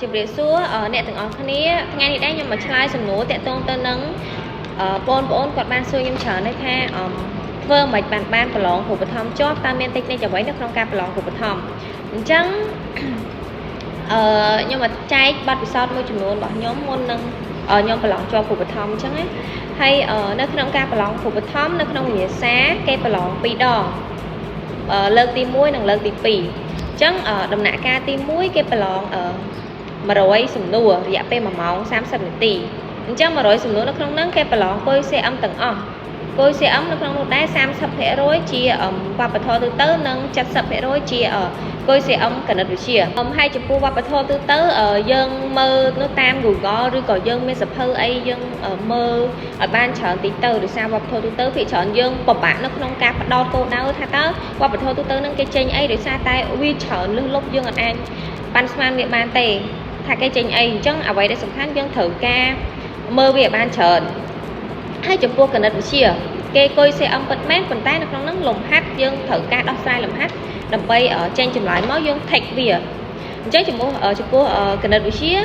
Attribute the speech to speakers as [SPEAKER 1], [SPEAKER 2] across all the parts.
[SPEAKER 1] ជម្រាបសួរអ្នកទាំងអស់គ្នាថ្ងៃនេះដែរខ្ញុំមកឆ្លើយសំណួរតាក់ទងទៅនឹងបងប្អូនគាត់បានសួរខ្ញុំច្រើនដែរថាធ្វើមិនបានប្រឡងគ្រូបឋមជាប់តើមានតិចនិចអ្វីនៅក្នុងការប្រឡងគ្រូបឋមអញ្ចឹងខ្ញុំមកចែកបទពិសោធន៍មួយចំនួនរបស់ខ្ញុំមុននឹងខ្ញុំប្រឡងជាប់គ្រូបឋមអញ្ចឹងណាហើយនៅក្នុងការប្រឡងគ្រូបឋមនៅក្នុងវិញ្ញាសាគេប្រឡង2ដងលើកទី1និងលើកទី2អញ្ចឹងដំណាក់កាលទី1គេប្រឡង100សំណួររយៈពេល1ម៉ោង30នាទីអញ្ចឹង100សំណួរនៅក្នុងហ្នឹងគេប្រឡងគុយ CM ទាំងអស់គុយ CM នៅក្នុងនោះដែរ 30% ជាវប្បធម៌ទូទៅនិង 70% ជាគុយ CM គណិតវិទ្យាហើយចំពោះវប្បធម៌ទូទៅយើងមើលនៅតាម Google ឬក៏យើងមានសភៅអីយើងមើលឲ្យបានច្រើនតិចទៅដោយសារវប្បធម៌ទូទៅភាគច្រើនយើងពិបាកនៅក្នុងការផ្ដោតគោលដៅថាតើវប្បធម៌ទូទៅនឹងគេចេញអីដោយសារតែវាច្រើនលឹះលប់យើងអាចបានស្មានវាបានទេថាគេចេញអីអញ្ចឹងអ្វីដែលសំខាន់យើងត្រូវការមើលវាឲ្យបានច្រើនហើយចំពោះគណិតវិទ្យាគេគុយ CM ពិតមែនប៉ុន្តែនៅក្នុងហ្នឹងលំហាត់យើងត្រូវការដោះស្រាយលំហាត់ដើម្បីចេញចម្លើយមកយើង take វាអញ្ចឹងចំពោះគណិតវិទ្យា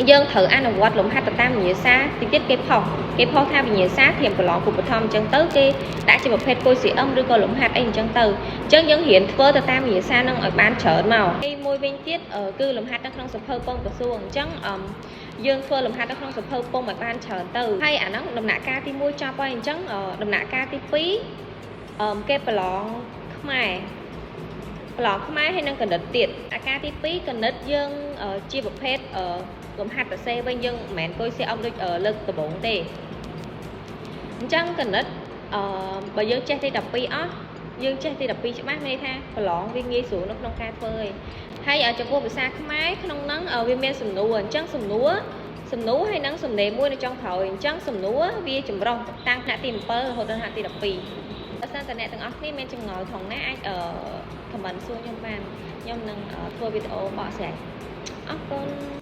[SPEAKER 1] យើងត្រូវអនុវត្តលំហាត់ទៅតាមវិញ្ញាសាតិចទៀតគេផុសថាវិញ្ញាសាធៀបប្រឡងគ្រូបឋមអញ្ចឹងទៅគេដាក់ជាប្រភេទគុយ CM ឬក៏លំហាត់អីអញ្ចឹងទៅអញ្ចឹងយើងរៀនធ្វើទៅតាមវិញ្ញាសានឹងឲ្យបានច្រើនមកហើយមួយវិញទៀតគឺលំហាត់នៅក្នុងសភៅពងក្រសួងអញ្ចឹងយើងធ្វើលំហាត់នៅក្នុងសភៅពងឲ្យបានច្រើនទៅហើយអាហ្នឹងដំណាក់កាលទី1ចប់ហើយអញ្ចឹងដំណាក់កាលទី2គេប្រឡងខ្មែរហើយនឹងគណិតទៀតអាការទី2គណិតយើងជាប្រភេទលំហាត់សរសេរវិញយើងមិនមែនគុយ CM ដូចលើកដំបូងទេអញ្ចឹងគណិតបើយើងចេះទី12អស់យើងចេះទី12ច្បាស់ន័យថាប្រឡងវាងាយស្រួលនៅក្នុងការធ្វើហើយចំពោះភាសាខ្មែរក្នុងហ្នឹងវាមានសំណួរអញ្ចឹងសំណួរហើយនឹងសំណេរមួយនៅចុងក្រោយអញ្ចឹងសំណួរវាចម្រុះតាំងថ្នាក់ទី7រហូតដល់ថ្នាក់ទី12បើសិនតើអ្នកទាំងអស់គ្នាមានចម្ងល់ថងណាអាចcommentសួរខ្ញុំបានខ្ញុំនឹងធ្វើវីដេអូបកស្រាយអរគុណ